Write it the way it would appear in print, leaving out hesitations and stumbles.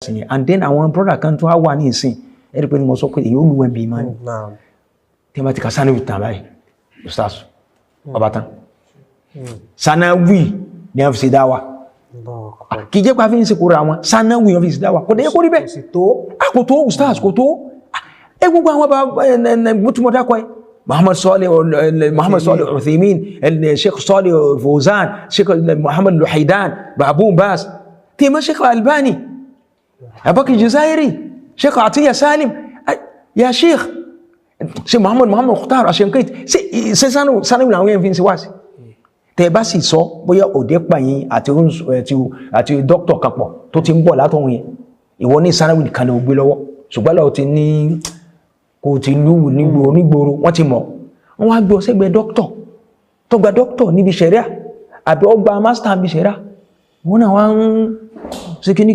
product yẹn and then àwọn product kan tó wà ní ìsìn ẹ̀rí pé ni mo sọ pé èyí ó lu ẹbí máa ní tí wọ́n ti ka sanawi tàn báyìí ustaz ọba tán sanawi ni wọ́n fi ṣe dáwà kì í jẹ́ pé a fi ń ṣe kóra wọn sanawi wọ́n fi ṣe dáwà kò dé kó rí bẹ́ẹ̀ kò tó ustaz kò tó ẹ gbogbo àwọn bá mútùmọ̀ dákọ̀ ẹ محمد صالح العثيمين الشيخ صالح الفوزان الشيخ محمد الوحيدان بابون باس تيما الشيخ الألباني أبو بكر الجزائري شيخ عطية سالم يا شيخ محمد مختار عشان كده سنة وين فين سواسي تباسي صو بويا أوديك باين àti دكتور كابو tó ti ń bọ̀ látọ̀hún yẹn ìwọ ní sanawi nìkan ló gbé lọ́wọ́ ṣùgbọ́n lọ́wọ́ ti ní kò ti lúwù nígboro wọ́n ti mọ̀ wọ́n wá gbé ọ sẹ́gbẹ̀ẹ́ dókítọ̀ tó gba dókítọ̀ níbi ṣẹ̀ríà àbí ó gba mástà níbi ṣẹ̀ríà wọ́n náà wá ń ṣe kíní